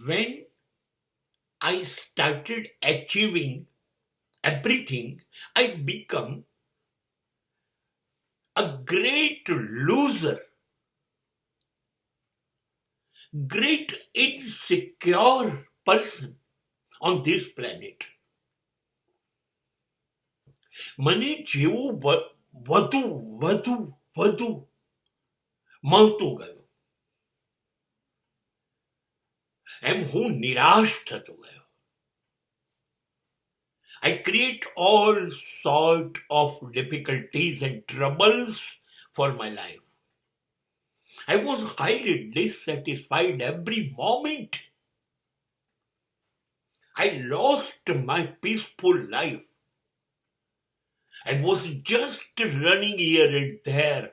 when I started achieving everything, I become a great loser, great insecure person on this planet. મને જેવું વધુ વધુ વધુ મળતું ગયું એમ હું નિરાશ થતો ગયો. I create all sort of difficulties and troubles for my life. I was highly dissatisfied every moment. I lost my peaceful life. I was just running here and there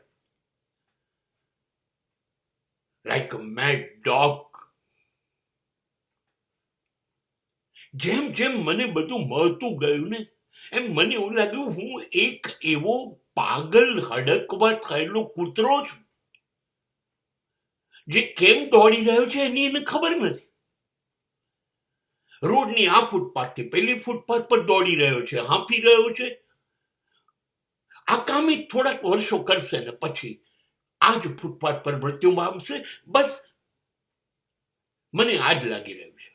like a mad dog. જેમ જેમ મને બધું મળતું ગયું ને એમ મને એવું લાગ્યું હું એક એવો પાગલ હડકવા થયેલો કૂતરો છું જે કેમ દોડી રહ્યો છે એની એને ખબર નથી. રોડની આ ફૂટપાથથી પેલી ફૂટપાથ પર દોડી રહ્યો છે, હાંફી રહ્યો છે. આ કામ એ થોડાક વર્ષો કરશે ને પછી આ જ ફૂટપાથ પર મૃત્યુ પામશે. બસ મને આ જ લાગી રહ્યું છે.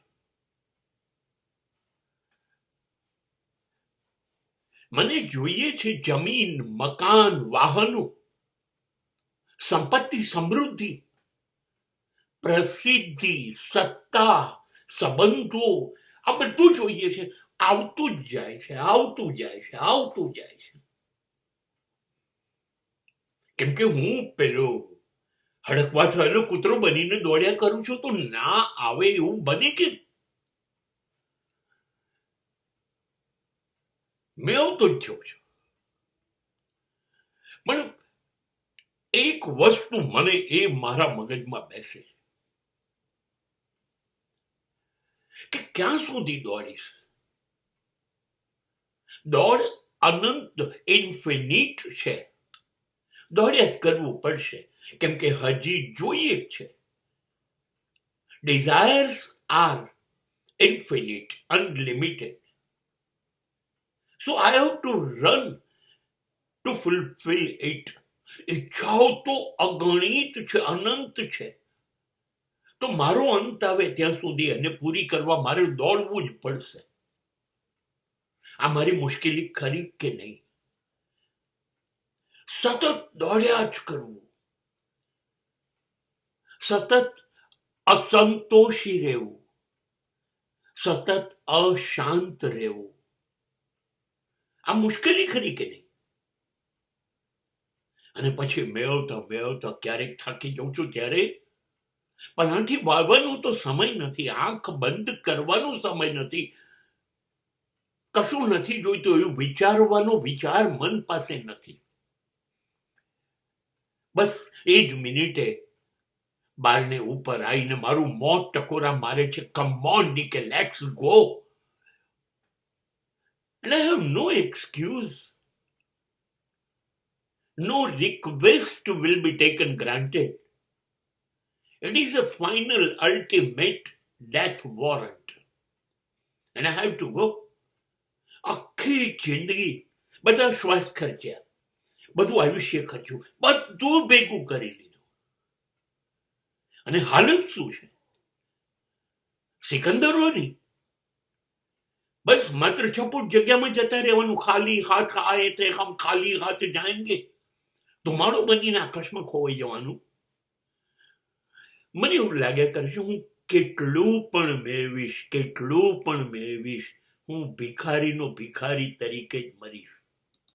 મને જોઈએ છે જમીન, મકાન, વાહનો, સંપત્તિ, સમૃદ્ધિ, પ્રસિદ્ધિ, સત્તા, સંબંધો, આ બધું જોઈએ છે. આવતું જ જાય છે, આવતું જાય છે, આવતું જાય છે. કેમ કે હું પેલો હડકવા થયેલો કૂતરો બનીને દોડ્યા કરું છું તો ના આવે એવું બને કે મેં આવતો જ છું. પણ એક વસ્તુ મને એ મારા મગજમાં બેસે કે ક્યાં સુધી દોડીશ? દોડ અનંત ઇન્ફિનિટ છે. દોડ્યા જ કરવું પડશે કેમ કે હજી જોઈએ છે. Desires are infinite, unlimited. So I have to run to fulfill it. ઈચ્છાઓ તો અગણિત છે, અનંત છે. તો મારો અંત આવે ત્યાં સુધી એને પૂરી કરવા મારે દોડવું જ પડશે. આ મારી મુશ્કેલી ખરી કે નહીં? સતત દોડ્યા જ કરવું, સતત અસંતોષી રહેવું, સતત અશાંત રહેવું, આ મુશ્કેલી ખરી કે નહીં? અને પછી મેળવતા મેળવતા ક્યારેક થાકી જાઉં છું ત્યારે પલાઠી વાળવાનો તો સમય નથી, આંખ બંધ કરવાનો સમય નથી, કશું નથી જોઈતું એવું વિચારવાનો વિચાર મન પાસે નથી. બસ એ જ મિનિટે બારને ઉપર આવીને મારું મોત ટકોરા મારે છે. Come on DK, let's go. And I have no excuse. No request will be taken granted. It is a final, ultimate death warrant. And I have to go. આખી જિંદગી બધા શ્વાસ ખર્ચ્યા, બધું આયુષ્ય ખર્ચ્યું, બધું ભેગું કરી લીધું. અને હાલત શું છે? સિકંદરોની. बस मात्र छपुट जगह में जता રહેવાનું. ખાલી હાથ આए थे हम खाली हाथ जाएंगे. ધુમાડો બનીને આકાશમાં ખોવાઈ જવાનું. મને એવું લાગ્યા કરે છે હું કેટલું પણ મેળવીશ, કેટલું પણ મેળવીશ, હું ભિખારીનો ભિખારી તરીકે જ મરીશ.